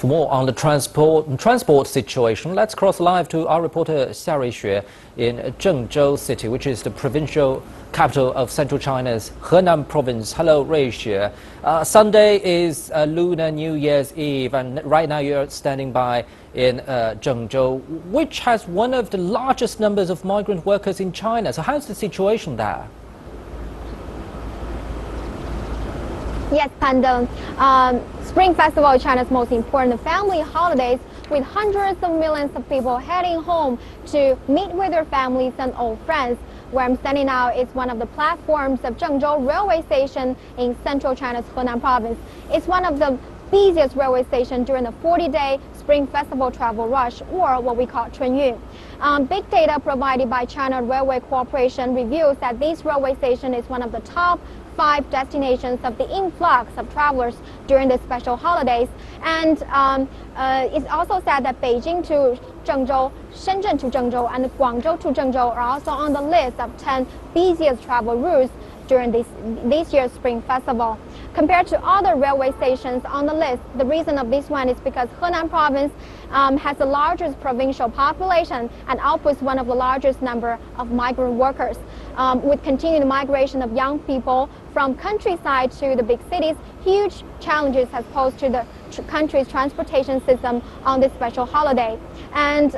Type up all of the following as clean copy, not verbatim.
For more on the transport situation, let's cross live to our reporter Xia Ruixue in Zhengzhou City, which is the provincial capital of central China's Henan province. Hello, Ruixue. Sunday is Lunar New Year's Eve, and right now you're standing by in Zhengzhou, which has one of the largest numbers of migrant workers in China. So how's the situation there? Yes, Pandong. Spring Festival, China's most important family holidays, with hundreds of millions of people heading home to meet with their families and old friends. Where I'm standing now is one of the platforms of Zhengzhou railway station in central China's Henan province. It's one of the busiest railway stations during the 40-day Spring Festival travel rush, or what we call Chunyun. Big data provided by China Railway Corporation reveals that this railway station is one of the top 5 destinations of the influx of travelers during the special holidays. And it's also said that Beijing to Zhengzhou, Shenzhen to Zhengzhou, and Guangzhou to Zhengzhou are also on the list of 10 busiest travel routes during this year's Spring Festival. Compared to other railway stations on the list, the reason of this one is because Henan province has the largest provincial population and outputs one of the largest number of migrant workers. With continued migration of young people from countryside to the big cities, huge challenges has posed to the country's transportation system on this special holiday. And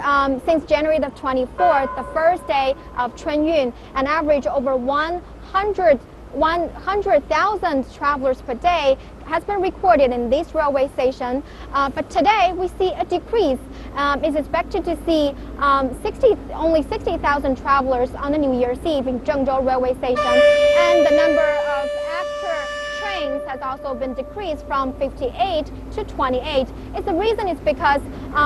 since January the 24th, the first day of Chunyun, an average over 100,000 travelers per day has been recorded in this railway station. But today we see a decrease. It's expected to see only 60,000 travelers on the New Year's Eve in Zhengzhou railway station. And the number of after trains has also been decreased from 58 to 28. The reason is because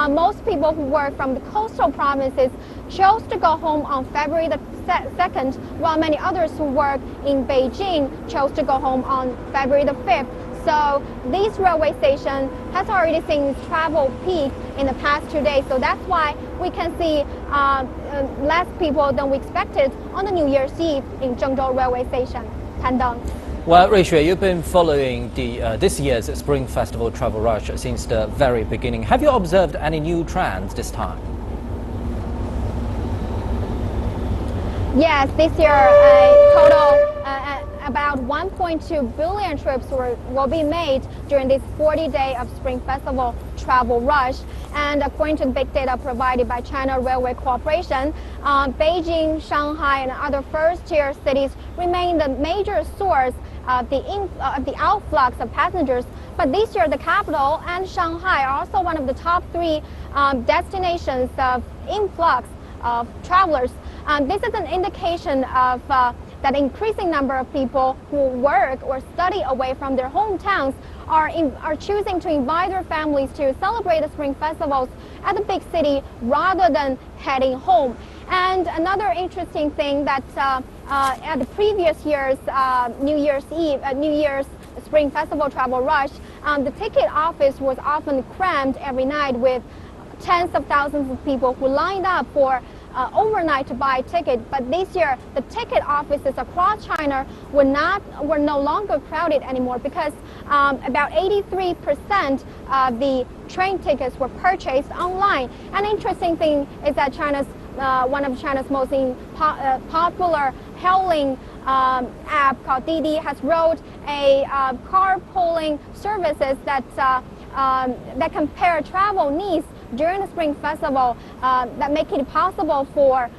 most people who work from the coastal provinces chose to go home on February the 2nd, while many others who work in Beijing chose to go home on February the 5th. So this railway station has already seen its travel peak in the past 2 days. So that's why we can see less people than we expected on the New Year's Eve in Zhengzhou railway station. Tandang. Well, Ruixue, you've been following this year's Spring Festival travel rush since the very beginning. Have you observed any new trends this time? Yes, this year a total about 1.2 billion trips will be made during this 40-day of Spring Festival travel rush. And according to the big data provided by China Railway Corporation, Beijing, Shanghai, and other first-tier cities remain the major source of the outflux of passengers. But this year, the capital and Shanghai are also one of the top 3 destinations of influx of travelers. This is an indication of that increasing number of people who work or study away from their hometowns are choosing to invite their families to celebrate the Spring Festivals at the big city rather than heading home. And another interesting thing that at the previous year's New Year's Spring Festival travel rush, the ticket office was often crammed every night with tens of thousands of people who lined up for overnight to buy a ticket. But this year, the ticket offices across China were no longer crowded anymore, because about 83% of the train tickets were purchased online. An interesting thing is that one of China's most popular hailing app called Didi has rolled a carpooling services that compare travel needs during the Spring Festival, that make it possible for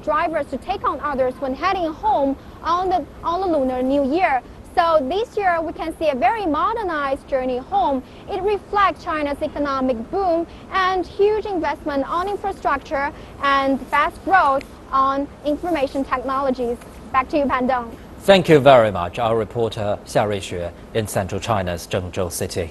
drivers to take on others when heading home on the Lunar New Year. So this year we can see a very modernized journey home. It reflects China's economic boom and huge investment on infrastructure and fast growth on information technologies. Back to you, Pandong. Thank you very much, our reporter Xia Ruixue in central China's Zhengzhou City.